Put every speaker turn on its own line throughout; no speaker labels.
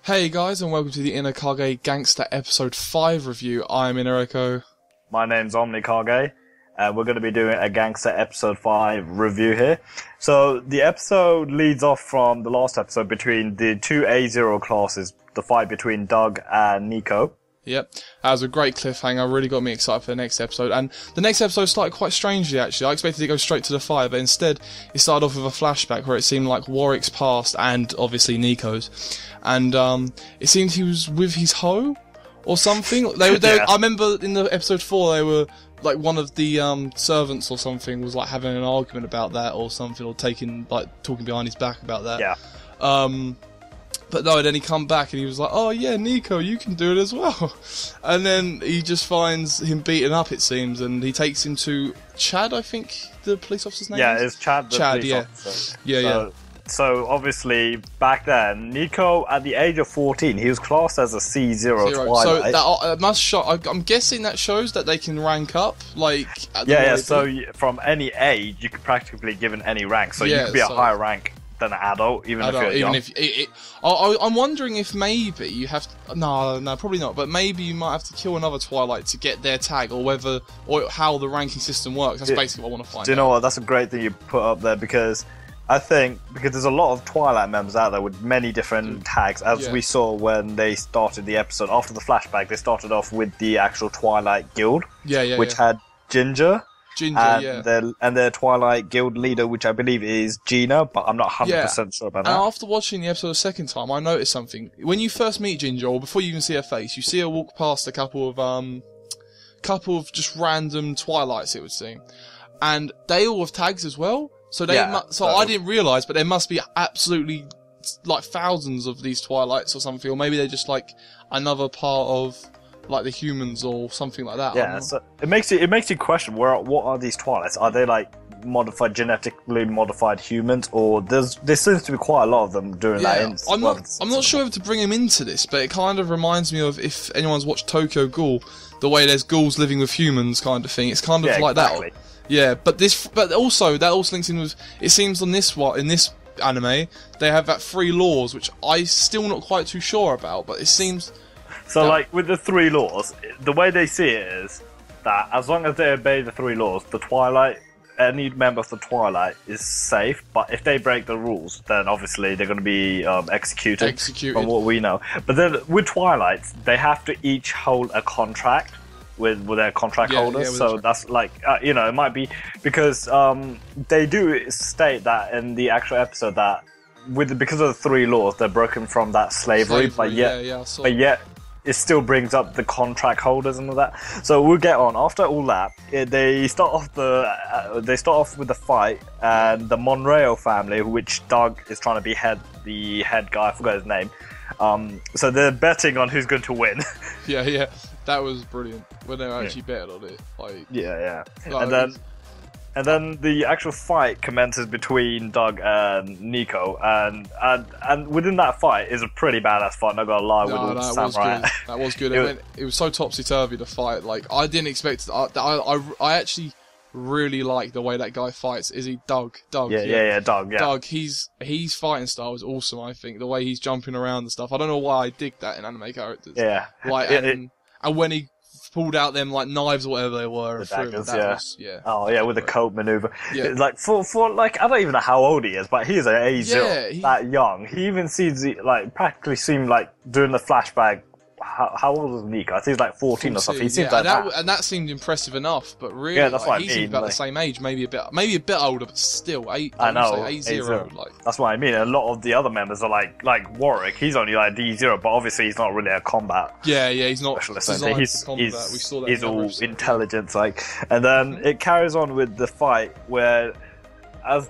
Hey guys, and welcome to the InnerEkko Gangsta episode 5 review. I'm InnerEkko.
My name's OmniKage, and we're going to be doing a Gangsta episode 5 review here. So the episode leads off from the last episode between the two A0 classes, the fight between Doug and Nico.
Yep, that was a great cliffhanger, really got me excited for the next episode. And the next episode started quite strangely actually. I expected it to go straight to the fight, but instead it started off with a flashback where it seemed like Warwick's past and obviously Nico's. And it seemed he was with his hoe or something.
Yeah.
I remember in the episode 4 they were like one of the servants or something was like having an argument about that or something, or talking behind his back about that.
Yeah.
But no, then he come back and he was like, "Oh yeah, Nico, you can do it as well." And then he just finds him beaten up, it seems, and he takes him to Chad, I think the police officer's name is?
Yeah, it's Chad, the police officer.
Yeah.
So obviously, back then, Nico, at the age of 14, he was classed as a C0 Twilight.
So that must show. I'm guessing that shows that they can rank up, like.
So from any age, you could practically be given any rank. So you could be a higher rank than an adult, even if you're young.
I'm wondering if maybe you have to, no, probably not. But maybe you might have to kill another Twilight to get their tag, or how the ranking system works. That's basically what I want to find out.
Do you know what? That's a great thing you put up there, because I think there's a lot of Twilight members out there with many different tags, as we saw when they started the episode. After the flashback, they started off with the actual Twilight Guild, which had Ginger, and their Twilight Guild leader, which I believe is Gina, but I'm not 100% sure about that.
And after watching the episode a second time, I noticed something. When you first meet Ginger, or before you even see her face, you see her walk past a couple of just random Twilights, it would seem, and they all have tags as well. So I didn't realise, but there must be absolutely like thousands of these Twilights or something, or maybe they're just like another part of like the humans or something like that.
Yeah, so it makes you question what are these Twilights? Are they like genetically modified humans, or there seems to be quite a lot of them during that instance.
I'm not sure if to bring him into this, but it kind of reminds me of, if anyone's watched Tokyo Ghoul, the way there's ghouls living with humans kind of thing. It's kind of like that. Yeah, but also that also links in with, it seems in this anime they have that 3 laws, which I still not quite too sure about, but it seems.
So like with the 3 laws, the way they see it is that as long as they obey the 3 laws, the Twilight, any member of the Twilight is safe. But if they break the rules, then obviously they're going to be executed. From what we know. But then with Twilights, they have to each hold a contract with their contract holders. So that's like, it might be because they do state that in the actual episode that because of the 3 laws, they're broken from that slavery. But yet it still brings up the contract holders and all that. So we'll get on. After all that, they start off with the fight, and the Monreal family, which Doug is trying to be the head guy. I forgot his name. So they're betting on who's going to win.
Yeah. That was brilliant when they were actually betting on it. Like,
and then the actual fight commences between Doug and Nico, and within that fight is a pretty badass fight. Not gonna lie, with all the samurai.
That was good. It was so topsy turvy, the fight. Like, I didn't expect it. I actually really like the way that guy fights. Is he Doug? Doug.
Doug.
His fighting style is awesome. I think the way he's jumping around and stuff. I don't know why I dig that in anime characters.
Yeah.
And when he pulled out them like knives or whatever they were,
the daggers, with the coat maneuver. Yeah. It's like for like, I don't even know how old he is, but he's an A0 that young. He even seems like practically seemed like during the flashback. How old was Nico? I think he's like 14 or something. He seems like that.
And that seemed impressive enough, but really, that's what I mean. He seemed about the same age, maybe a bit older, but still, I know, A0. Like,
that's what I mean. A lot of the other members are like Warwick. He's only like D0, but obviously he's not really a combat.
Yeah, he's not.
He's all intelligence, like. And then it carries on with the fight where, as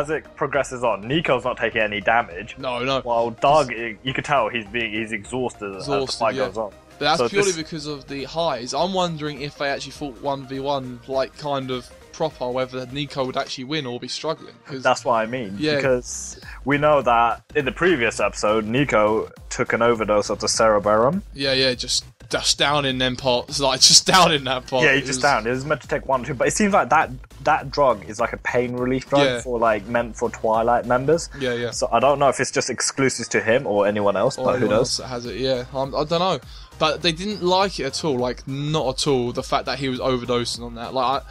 it progresses on, Nico's not taking any damage.
No.
While Doug, you could tell he's exhausted as the fight goes on.
But that's purely because of the highs. I'm wondering if they actually fought 1v1, like kind of proper, whether Nico would actually win or be struggling.
That's what I mean. Yeah. Because we know that in the previous episode, Nico took an overdose of the cerebellum.
Yeah, just just down in them pots, like just down in that pot.
Yeah, he just down. It was meant to take 1 or 2, but it seems like that drug is like a pain relief drug for like meant for Twilight members.
Yeah, yeah.
So I don't know if it's just exclusive to him or anyone else, but who knows?
Has it? Yeah, I don't know. But they didn't like it at all. Like not at all. The fact that he was overdosing on that. Like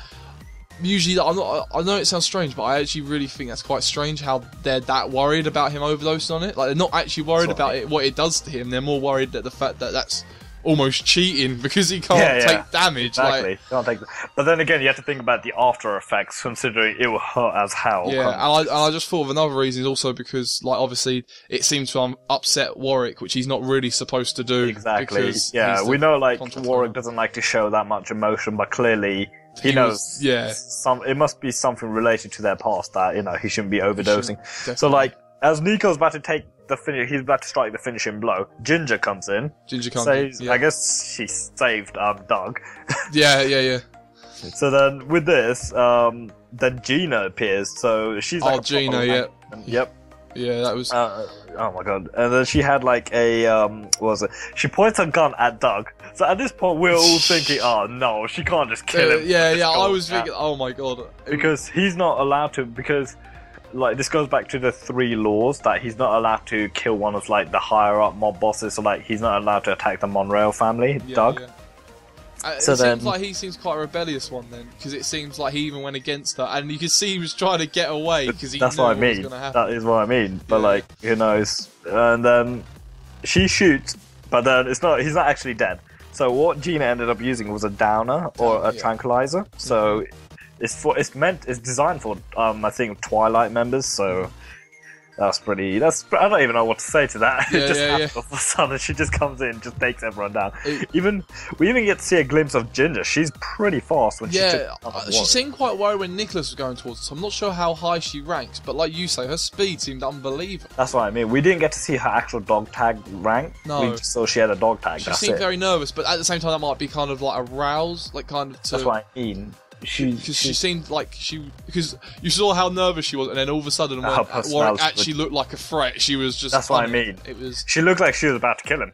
usually, I know it sounds strange, but I actually really think that's quite strange how they're that worried about him overdosing on it. Like they're not actually worried about it, what it does to him. They're more worried that the fact that that's almost cheating because he can't take damage.
Exactly.
Like,
can't take. But then again, you have to think about the after effects, considering it will hurt as hell.
Yeah, and I just thought of another reason is also because, like, obviously it seems to upset Warwick, which he's not really supposed to do.
Exactly. Yeah, we know like Warwick doesn't like to show that much emotion, but clearly he knows. It must be something related to their past that he shouldn't be overdosing. So like, as Nico's about to take the finish, he's about to strike the finishing blow. Ginger comes in. I guess she saved Doug.
Yeah.
So then with this, then Gina appears. So she's like
Gina, yeah.
Yep.
Yeah, that was.
Oh my god! And then she had like a what was it? She points her gun at Doug. So at this point, we're all thinking, "Oh no, she can't just kill him."
Yeah. I was thinking, "Oh my god,"
because he's not allowed to. Because like this goes back to the 3 laws that he's not allowed to kill one of like the higher up mob bosses. So like he's not allowed to attack the Monreal family, Doug.
Yeah. It seems like he seems quite a rebellious one then, because it seems like he even went against her, and you can see he was trying to get away because he knew what was going to happen.
That is what I mean. But like, who knows? And then she shoots, but then he's not actually dead. So what Gina ended up using was a downer or a tranquilizer. So it's designed for I think Twilight members. So that's pretty. I don't even know what to say to that. All of a sudden, she just comes in, just takes everyone down. We even get to see a glimpse of Ginger. She's pretty fast when she
seemed quite worried when Nicholas was going towards us. I'm not sure how high she ranks, but like you say, her speed seemed unbelievable.
That's what I mean. We didn't get to see her actual dog tag rank.
No.
We just saw she had a dog tag.
She seemed very nervous, but at the same time, that might be kind of like aroused, like kind of to.
That's what I mean.
She seemed like because you saw how nervous she was, and then all of a sudden, when Warwick actually looked like a threat, she was just.
That's what I mean. She looked like she was about to kill him.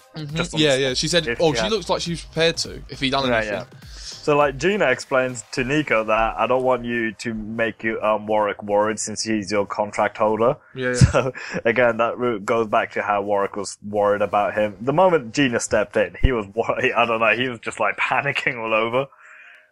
Yeah. She said, she looks like she was prepared to if he'd done anything.
Yeah. So like Gina explains to Nico that I don't want you to make Warwick worried since he's your contract holder.
Yeah.
So again, that goes back to how Warwick was worried about him. The moment Gina stepped in, he was worried. I don't know. He was just like panicking all over.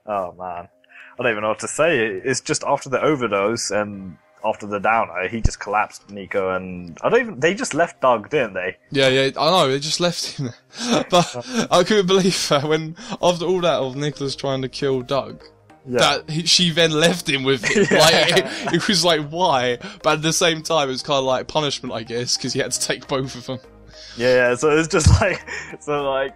Oh man. I don't even know what to say. It's just after the overdose and after the downer, he just collapsed, Nico, and they just left Doug, didn't they?
Yeah, I know, they just left him there. But I couldn't believe that when, after all that of Nicholas trying to kill Doug, that she then left him with him. Like, it was like, why? But at the same time, it was kind of like punishment, I guess, because he had to take both of them.
Yeah, so it's just like,
I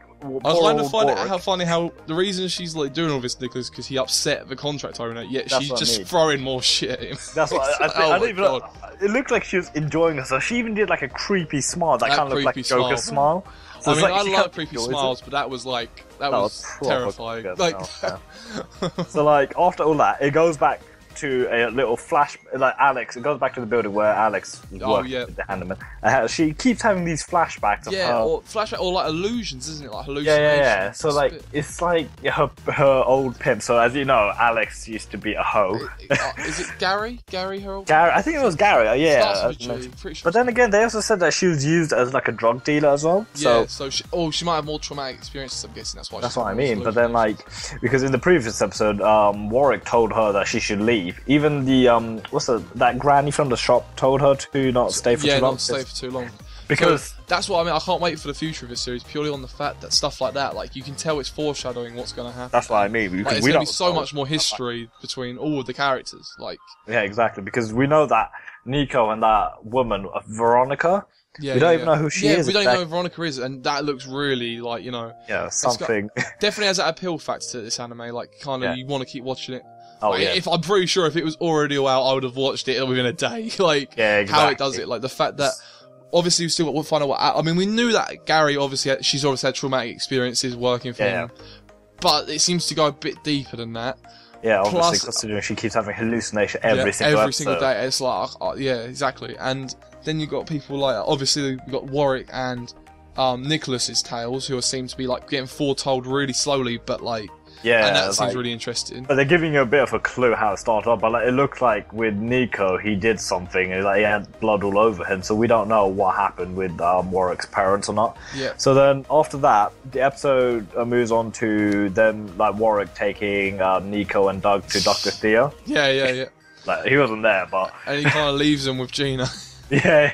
find it funny how the reason she's like doing all this, Nicholas, because he upset the contract owner. Yet she's just throwing more shit at him.
That's what I don't even know. It looked like she was enjoying herself. She even did like a creepy smile that kind of looked like a Joker smile. So
I mean, I like creepy smiles, but that was terrifying.
So like after all that, it goes back to a little flash, like Alex. It goes back to the building where Alex worked with the handyman. She keeps having these flashbacks of her.
or flashback, or like illusions, isn't it? Like hallucinations.
Yeah. So like it's like her old pimp. So as you know, Alex used to be a hoe.
Is it Gary? Gary, her old?
Gary, I think it was Gary. Yeah.
Starts with G, pretty sure.
But then again, they also said that she was used as like a drug dealer as well.
Yeah. So she might have more traumatic experiences. I'm guessing that's why.
That's what I mean. But then like because in the previous episode, Warwick told her that she should leave. Even the that granny from the shop told her to not stay for too long.
Yeah, not stay for too long.
Because
that's what I mean. I can't wait for the future of this series purely on the fact that stuff like that, like you can tell it's foreshadowing what's going to happen.
That's what I mean.
Because there's going to be so much more history between all of the characters. Like
exactly. Because we know that Nico and that woman, Veronica. We don't even know who she is.
We don't even know who Veronica is, and that looks really like
something.
Definitely has that appeal factor to this anime. Like kind of you want to keep watching it.
If
I'm pretty sure if it was already out, I would have watched it within a day. Like how it does it, like the fact that obviously we'll find out what. I mean, we knew that Gary she's obviously had traumatic experiences working for him, but it seems to go a bit deeper than that.
Yeah, obviously considering she keeps having hallucination every single
day. It's like exactly. And then you've got people like obviously we've got Warwick and Nicholas's tales, who seem to be like getting foretold really slowly, but like.
Yeah,
and that seems really interesting.
But they're giving you a bit of a clue how it started off. But like, it looked like with Nico, he did something. Like, he had blood all over him, so we don't know what happened with Warwick's parents or not.
Yeah.
So then after that, the episode moves on to them, like Warwick taking Nico and Doug to Dr. Theo.
Yeah.
Like, he wasn't there, but
and he kind of leaves them with Gina.
Yeah.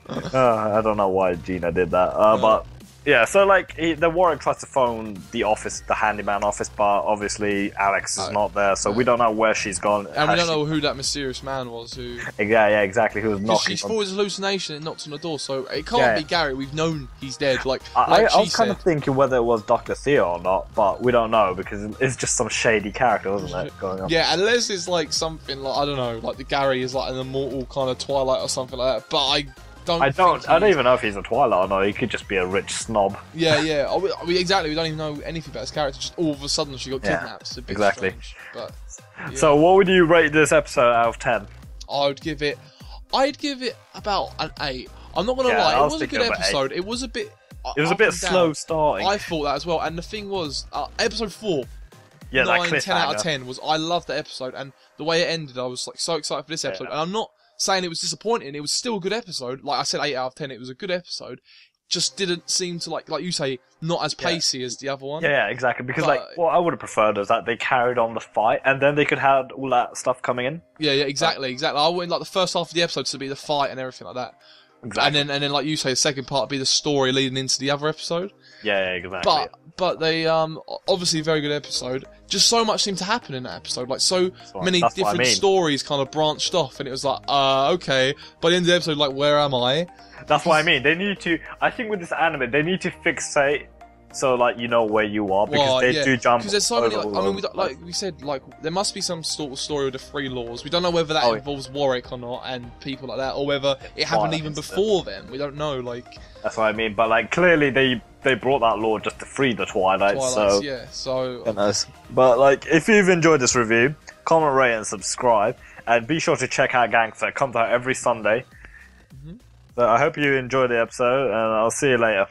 I don't know why Gina did that, but. Yeah, so like the Warwick tries to phone the office, the handyman office, but obviously Alex is not there, so we don't know where she's gone.
And we don't know who that mysterious man was who.
Yeah, exactly. Who was knocking?
She thought it was a hallucination and knocked on the door, so it can't be Gary. We've known he's dead. Like
I was kind of thinking whether it was Dr. Theo or not, but we don't know because it's just some shady character, wasn't it, going on?
Yeah, unless it's like something like I don't know, like the Gary is like an immortal kind of Twilight or something like that. But I don't
even know if he's a Twilight or not. He could just be a rich snob.
Yeah. Exactly. We don't even know anything about his character. Just all of a sudden she got kidnapped. It's a bit strange, but, yeah.
So what would you rate this episode out of 10?
I'd give it about an 8. I'm not gonna lie. It was a good episode. It was a bit.
It was a bit slow starting.
I thought that as well. And the thing was, episode 4.
Yeah,
9, 10 out of 10 was. I loved the episode, and the way it ended, I was like so excited for this episode. And I'm not saying it was disappointing. It was still a good episode. Like I said, 8 out of 10. It was a good episode. Just didn't seem to like you say, not as pacey as the other one.
Yeah, exactly. Because what I would have preferred is that they carried on the fight, and then they could have all that stuff coming in.
Yeah, exactly. I wanted like the first half of the episode to be the fight and everything like that. Exactly. And then like you say, the second part would be the story leading into the other episode.
Yeah, exactly.
But they obviously a very good episode. Just so much seemed to happen in that episode. Like so many different stories kind of branched off, and it was like, okay. By the end of the episode, like, where am I?
That's what I mean. They need to. I think with this anime, they need to fixate so like you know where you are because they do jump.
Because there's so many. Like we said, like there must be some sort of story with the 3 laws. We don't know whether that involves Warwick or not, and people like that, or whether it happened even before them. We don't know. Like
that's what I mean. But like clearly they brought that law just to free the Twilights. So
yeah. So
goodness. But like if you've enjoyed this review, comment, rate, and subscribe, and be sure to check out Gangsta. It comes out every Sunday. So I hope you enjoyed the episode, and I'll see you later.